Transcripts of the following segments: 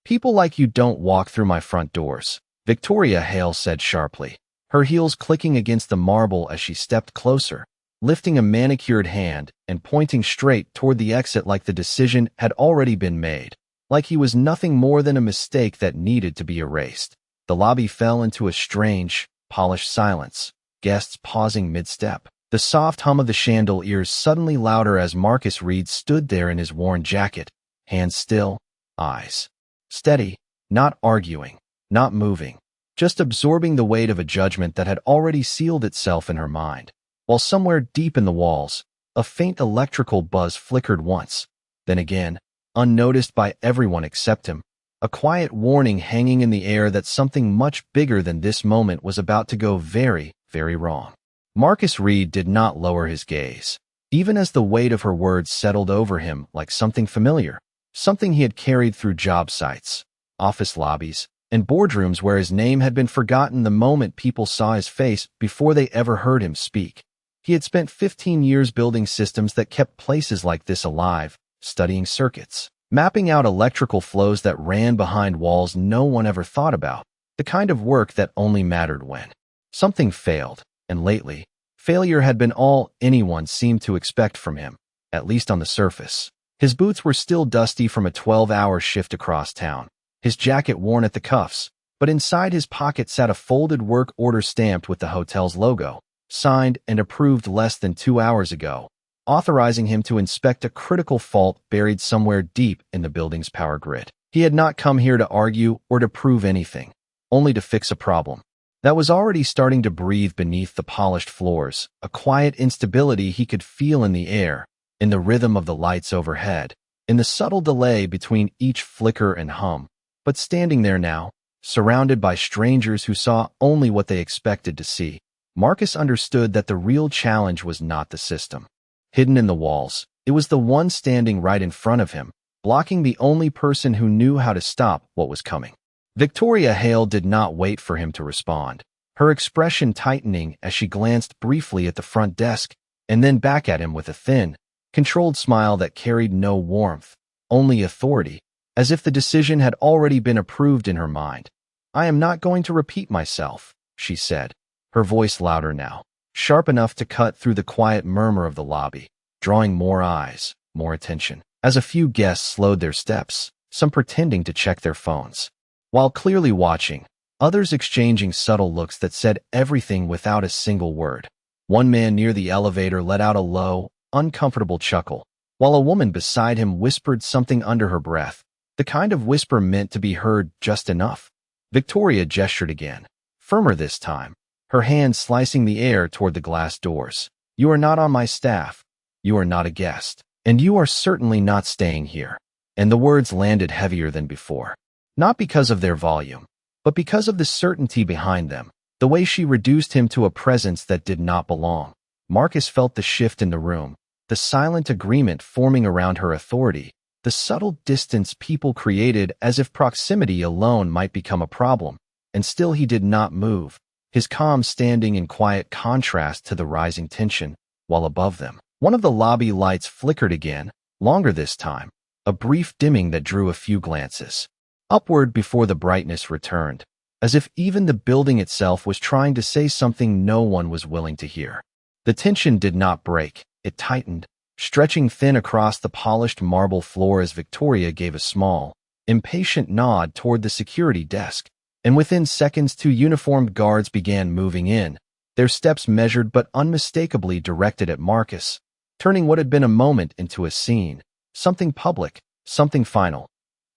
People like you don't walk through my front doors, Victoria Hale said sharply, her heels clicking against the marble as she stepped closer, lifting a manicured hand and pointing straight toward the exit like the decision had already been made, like he was nothing more than a mistake that needed to be erased. The lobby fell into a strange, polished silence, guests pausing mid-step. The soft hum of the chandeliers suddenly louder as Marcus Reed stood there in his worn jacket, hands still, eyes steady, not arguing, not moving, just absorbing the weight of a judgment that had already sealed itself in her mind. While somewhere deep in the walls, a faint electrical buzz flickered once, then again, unnoticed by everyone except him, a quiet warning hanging in the air that something much bigger than this moment was about to go very, very wrong. Marcus Reed did not lower his gaze, even as the weight of her words settled over him like something familiar, something he had carried through job sites, office lobbies, and boardrooms where his name had been forgotten the moment people saw his face before they ever heard him speak. He had spent 15 years building systems that kept places like this alive, studying circuits, mapping out electrical flows that ran behind walls no one ever thought about, the kind of work that only mattered when something failed. And lately, failure had been all anyone seemed to expect from him, at least on the surface. His boots were still dusty from a 12-hour shift across town, his jacket worn at the cuffs, but inside his pocket sat a folded work order stamped with the hotel's logo, signed and approved less than 2 hours ago, authorizing him to inspect a critical fault buried somewhere deep in the building's power grid. He had not come here to argue or to prove anything, only to fix a problem that was already starting to breathe beneath the polished floors, a quiet instability he could feel in the air, in the rhythm of the lights overhead, in the subtle delay between each flicker and hum. But standing there now, surrounded by strangers who saw only what they expected to see, Marcus understood that the real challenge was not the system hidden in the walls. It was the one standing right in front of him, blocking the only person who knew how to stop what was coming. Victoria Hale did not wait for him to respond, her expression tightening as she glanced briefly at the front desk and then back at him with a thin, controlled smile that carried no warmth, only authority, as if the decision had already been approved in her mind. "I am not going to repeat myself," she said, her voice louder now, sharp enough to cut through the quiet murmur of the lobby, drawing more eyes, more attention, as a few guests slowed their steps, some pretending to check their phones, while clearly watching, others exchanging subtle looks that said everything without a single word. One man near the elevator let out a low, uncomfortable chuckle, while a woman beside him whispered something under her breath, the kind of whisper meant to be heard just enough. Victoria gestured again, firmer this time, her hand slicing the air toward the glass doors. "You are not on my staff. You are not a guest. And you are certainly not staying here." And the words landed heavier than before. Not because of their volume, but because of the certainty behind them, the way she reduced him to a presence that did not belong. Marcus felt the shift in the room, the silent agreement forming around her authority, the subtle distance people created as if proximity alone might become a problem, and still he did not move, his calm standing in quiet contrast to the rising tension, while above them, one of the lobby lights flickered again, longer this time, a brief dimming that drew a few glances upward before the brightness returned, as if even the building itself was trying to say something no one was willing to hear. The tension did not break, it tightened, stretching thin across the polished marble floor as Victoria gave a small, impatient nod toward the security desk, and within seconds 2 uniformed guards began moving in, their steps measured but unmistakably directed at Marcus, turning what had been a moment into a scene, something public, something final.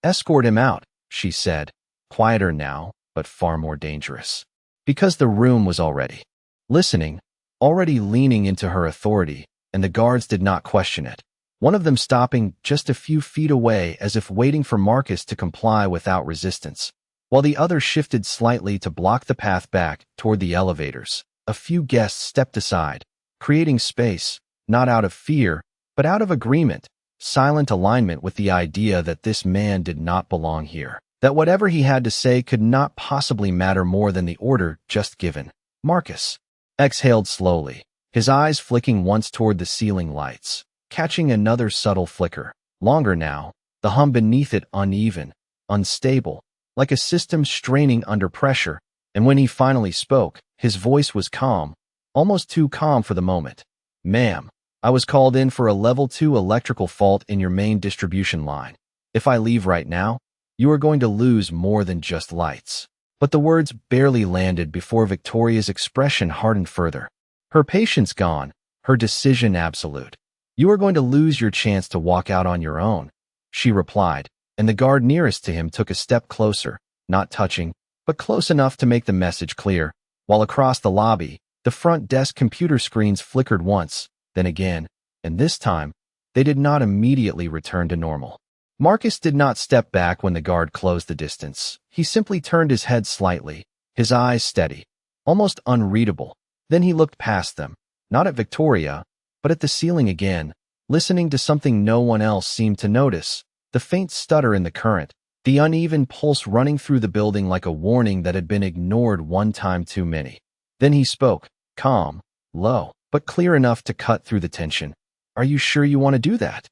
"Escort him out," she said, quieter now, but far more dangerous. Because the room was already listening, already leaning into her authority, and the guards did not question it, one of them stopping just a few feet away as if waiting for Marcus to comply without resistance, while the other shifted slightly to block the path back toward the elevators. A few guests stepped aside, creating space, not out of fear, but out of agreement, silent alignment with the idea that this man did not belong here, that whatever he had to say could not possibly matter more than the order just given. Marcus exhaled slowly, his eyes flicking once toward the ceiling lights, catching another subtle flicker, longer now, the hum beneath it uneven, unstable, like a system straining under pressure, and when he finally spoke, his voice was calm, almost too calm for the moment. "Ma'am, I was called in for a level 2 electrical fault in your main distribution line. If I leave right now, you are going to lose more than just lights." But the words barely landed before Victoria's expression hardened further. Her patience gone, her decision absolute. "You are going to lose your chance to walk out on your own," she replied, and the guard nearest to him took a step closer, not touching, but close enough to make the message clear, while across the lobby, the front desk computer screens flickered once, then again, and this time, they did not immediately return to normal. Marcus did not step back when the guard closed the distance. He simply turned his head slightly, his eyes steady, almost unreadable. Then he looked past them, not at Victoria, but at the ceiling again, listening to something no one else seemed to notice, the faint stutter in the current, the uneven pulse running through the building like a warning that had been ignored one time too many. Then he spoke, calm, low, but clear enough to cut through the tension. "Are you sure you want to do that?"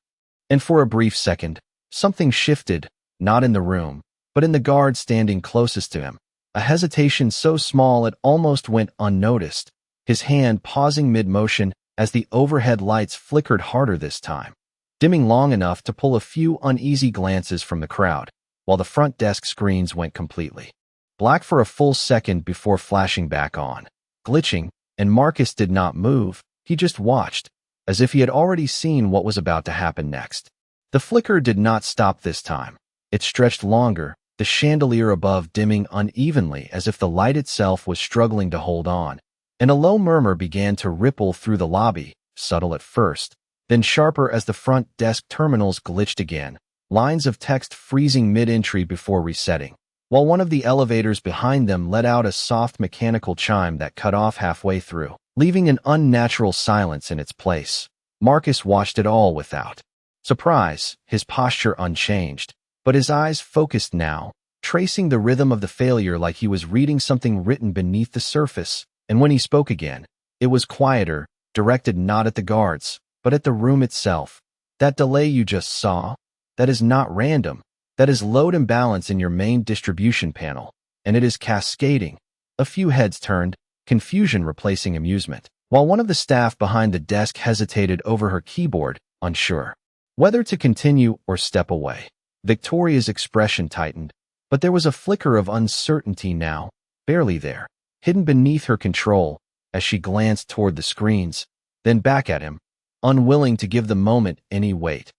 And for a brief second, something shifted, not in the room, but in the guard standing closest to him. A hesitation so small it almost went unnoticed, his hand pausing mid-motion as the overhead lights flickered harder this time, dimming long enough to pull a few uneasy glances from the crowd, while the front desk screens went completely black for a full second before flashing back on, glitching, and Marcus did not move, he just watched, as if he had already seen what was about to happen next. The flicker did not stop this time. It stretched longer, the chandelier above dimming unevenly as if the light itself was struggling to hold on, and a low murmur began to ripple through the lobby, subtle at first, then sharper as the front desk terminals glitched again, lines of text freezing mid-entry before resetting, while one of the elevators behind them let out a soft mechanical chime that cut off halfway through, leaving an unnatural silence in its place. Marcus watched it all without surprise, his posture unchanged, but his eyes focused now, tracing the rhythm of the failure like he was reading something written beneath the surface, and when he spoke again, it was quieter, directed not at the guards, but at the room itself. "That delay you just saw, that is not random, that is load imbalance in your main distribution panel, and it is cascading." A few heads turned, confusion replacing amusement, while one of the staff behind the desk hesitated over her keyboard, unsure whether to continue or step away. Victoria's expression tightened, but there was a flicker of uncertainty now, barely there, hidden beneath her control, as she glanced toward the screens, then back at him, unwilling to give the moment any weight.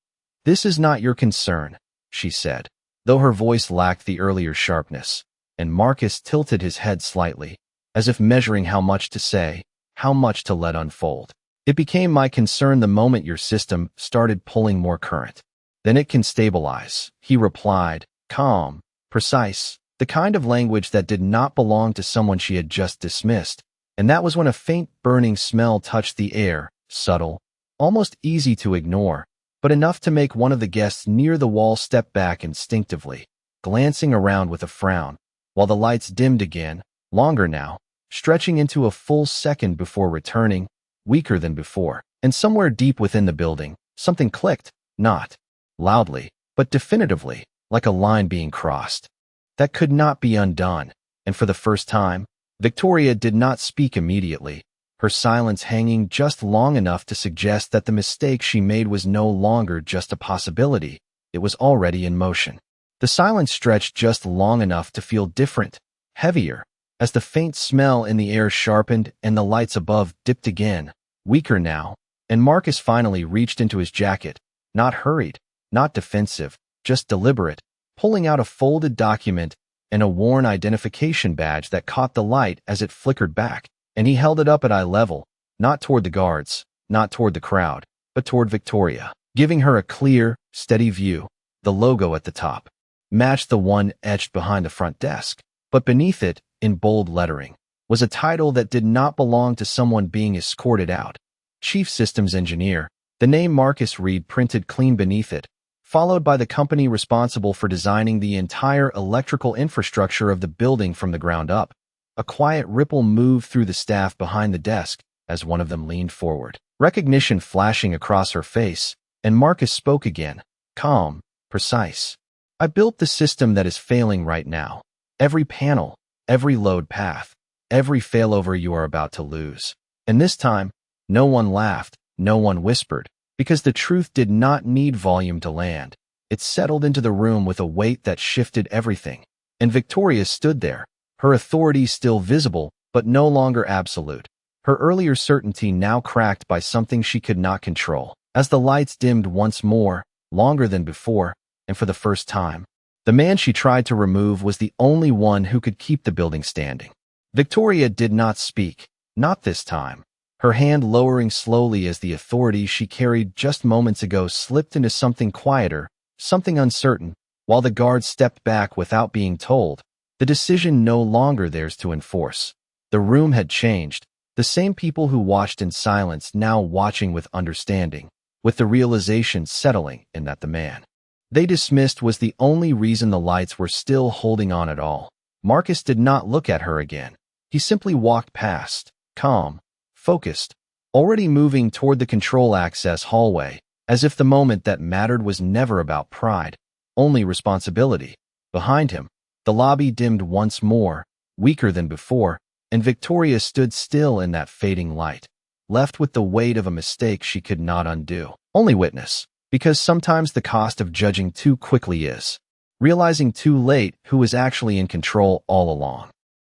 "This is not your concern," she said, though her voice lacked the earlier sharpness, and Marcus tilted his head slightly, as if measuring how much to say, how much to let unfold. "It became my concern the moment your system started pulling more current. Then it can stabilize," he replied, calm, precise, the kind of language that did not belong to someone she had just dismissed, and that was when a faint burning smell touched the air, subtle, almost easy to ignore, but enough to make one of the guests near the wall step back instinctively, glancing around with a frown, while the lights dimmed again, longer now, stretching into a full second before returning, weaker than before, and somewhere deep within the building, something clicked, not loudly, but definitively, like a line being crossed. That could not be undone, and for the first time, Victoria did not speak immediately, her silence hanging just long enough to suggest that the mistake she made was no longer just a possibility, it was already in motion. The silence stretched just long enough to feel different, heavier, as the faint smell in the air sharpened and the lights above dipped again, weaker now, and Marcus finally reached into his jacket, not hurried, not defensive, just deliberate, pulling out a folded document and a worn identification badge that caught the light as it flickered back, and he held it up at eye level, not toward the guards, not toward the crowd, but toward Victoria, giving her a clear, steady view. The logo at the top matched the one etched behind the front desk, but beneath it, in bold lettering, was a title that did not belong to someone being escorted out. Chief Systems Engineer, the name Marcus Reed printed clean beneath it, followed by the company responsible for designing the entire electrical infrastructure of the building from the ground up. A quiet ripple moved through the staff behind the desk as one of them leaned forward, recognition flashing across her face, and Marcus spoke again, calm, precise. I built the system that is failing right now. Every panel, every load path, every failover you are about to lose. And this time, no one laughed, no one whispered, because the truth did not need volume to land. It settled into the room with a weight that shifted everything. And Victoria stood there, her authority still visible, but no longer absolute. Her earlier certainty now cracked by something she could not control. As the lights dimmed once more, longer than before, and for the first time, the man she tried to remove was the only one who could keep the building standing. Victoria did not speak, not this time. Her hand lowering slowly as the authority she carried just moments ago slipped into something quieter, something uncertain, while the guards stepped back without being told. The decision no longer theirs to enforce. The room had changed. The same people who watched in silence now watching with understanding, with the realization settling in that the man they dismissed was the only reason the lights were still holding on at all. Marcus did not look at her again. He simply walked past, calm, focused, already moving toward the control access hallway, as if the moment that mattered was never about pride, only responsibility. Behind him, the lobby dimmed once more, weaker than before, and Victoria stood still in that fading light, left with the weight of a mistake she could not undo. Only witness, because sometimes the cost of judging too quickly is realizing too late who was actually in control all along.